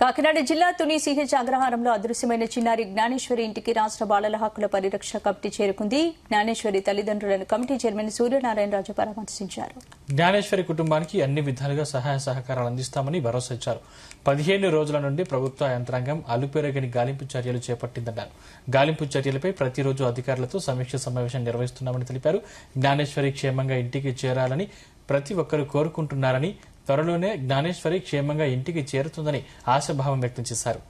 కాకినాడ జిల్లా తుని సిహెచ్ అగ్రహారంలో అదృశ్యమైన చిన్నారి జ్ఞానేశ్వరి ఇంటికి రాష్ట్ర బాలల హక్కుల పరిరక్షణ కమిటీ చేరుకుంది. జ్ఞానేశ్వరి తల్లిదండ్రులను కమిటీ చైర్మన్ సూర్యనారాయణరాజు పరామర్శించారు. జ్ఞానేశ్వరి కుటుంబానికి అన్ని విధాలుగా సహాయ సహకారాలు అందిస్తామని భరోసా ఇచ్చారు. 15 రోజుల నుండి ప్రభుత్వ యంత్రాంగం అలుపెరగని గాలింపు చర్యలు చేపట్టిందన్నారు. గాలింపు చర్యలపై ప్రతిరోజు అధికారులతో సమీక్ష సమావేశం నిర్వహిస్తున్నామని తెలిపారు. జ్ఞానేశ్వరి క్షేమంగా ఇంటికి చేరాలని ప్రతి ఒక్కరూ కోరుకుంటున్నారని, త్వరలోనే జ్ఞానేశ్వరి క్షేమంగా ఇంటికి చేరుతుందని ఆశాభావం వ్యక్తం చేశారు.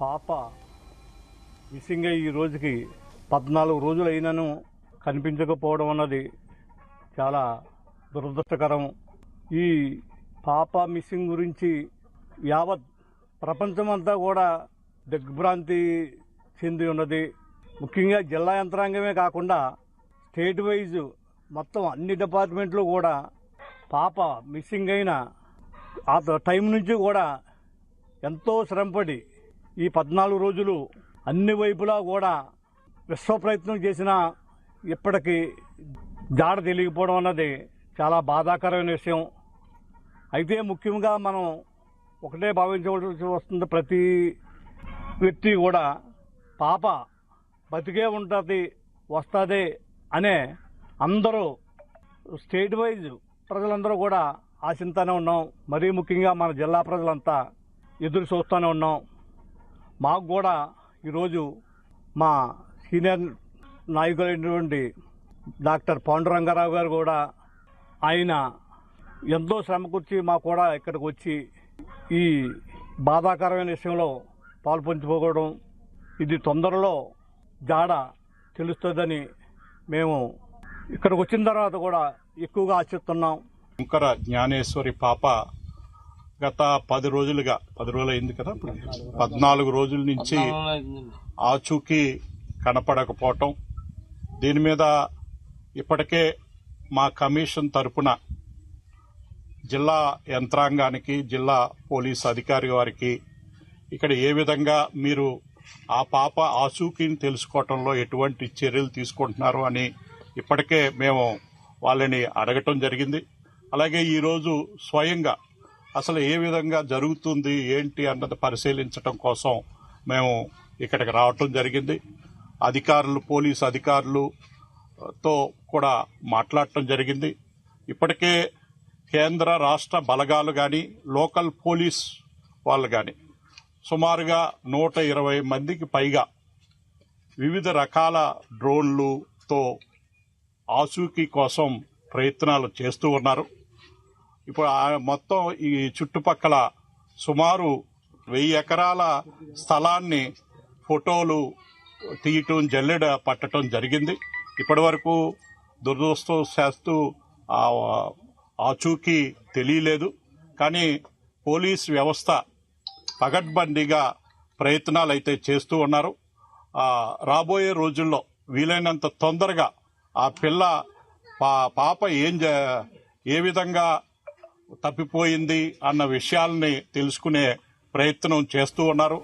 పాప మిస్సింగ్ అయ్యి ఈ రోజుకి 14 రోజులు అయినను కనిపించకపోవడం అన్నది చాలా దురదృష్టకరం. ఈ పాప మిస్సింగ్ గురించి యావత్ ప్రపంచమంతా కూడా దిగ్భ్రాంతి చెంది ఉన్నది. ముఖ్యంగా జిల్లా యంత్రాంగమే కాకుండా స్టేట్ వైజ్ మొత్తం అన్ని డిపార్ట్మెంట్లు కూడా పాప మిస్సింగ్ అయిన ఆ టైం నుంచి కూడా ఎంతో శ్రమపడి ఈ 14 రోజులు అన్ని వైపులా కూడా విశ్వ ప్రయత్నం చేసినా ఇప్పటికీ జాడ తెలియకపోవడం అన్నది చాలా బాధాకరమైన విషయం. అయితే ముఖ్యంగా మనం ఒకటే భావించవలసి వస్తుంది, ప్రతి వ్యక్తి కూడా పాప బతికే ఉంటుంది వస్తుంది అనే అందరూ స్టేట్ వైజ్ ప్రజలందరూ కూడా ఆశిస్తూనే ఉన్నాం. మరీ ముఖ్యంగా మన జిల్లా ప్రజలంతా ఎదురు చూస్తూనే ఉన్నాం. మాకు కూడా ఈరోజు మా సీనియర్ నాయకులైనటువంటి డాక్టర్ పాండురంగారావు గారు కూడా ఆయన ఎంతో శ్రమకూర్చి మాకు కూడా ఇక్కడికి వచ్చి ఈ బాధాకరమైన విషయంలో పాల్పంచుకోవడం, ఇది తొందరలో జాడ తెలుస్తుందని మేము ఇక్కడికి వచ్చిన తర్వాత కూడా ఎక్కువగా ఆశిస్తున్నాం. శంకర జ్ఞానేశ్వరి పాప గత 10 రోజులుగా 10 రోజులు అయింది కదా, 14 రోజుల నుంచి ఆచూకీ కనపడకపోవటం, దీని మీద ఇప్పటికే మా కమిషన్ తరపున జిల్లా యంత్రాంగానికి, జిల్లా పోలీస్ అధికారి వారికి ఇక్కడ ఏ విధంగా మీరు ఆ పాప ఆచూకీని తెలుసుకోవటంలో ఎటువంటి చర్యలు తీసుకుంటున్నారు అని ఇప్పటికే మేము వాళ్ళని అడగటం జరిగింది. అలాగే ఈరోజు స్వయంగా అసలు ఏ విధంగా జరుగుతుంది ఏంటి అన్నది పరిశీలించడం కోసం మేము ఇక్కడికి రావటం జరిగింది. అధికారులు, పోలీసు అధికారులతో కూడా మాట్లాడటం జరిగింది. ఇప్పటికే కేంద్ర రాష్ట్ర బలగాలు కానీ, లోకల్ పోలీస్ వాళ్ళు కానీ సుమారుగా 120 మందికి పైగా వివిధ రకాల డ్రోన్లతో ఆచూకీ కోసం ప్రయత్నాలు చేస్తూ ఉన్నారు. ఇప్పుడు మొత్తం ఈ చుట్టుపక్కల సుమారు 1000 ఎకరాల స్థలాన్ని ఫోటోలు తీయటం, జల్లెడ పట్టడం జరిగింది. ఇప్పటి వరకు దురదృష్టవశాత్తు ఆచూకీ తెలియలేదు. కానీ పోలీస్ వ్యవస్థ పగడ్బందీగా ప్రయత్నాలు అయితే చేస్తూ ఉన్నారు. రాబోయే రోజుల్లో వీలైనంత తొందరగా ఆ పిల్ల పాప ఏ విధంగా తప్పిపోయింది అన్న విషయాల్ని తెలుసుకునే ప్రయత్నం చేస్తూ ఉన్నారు.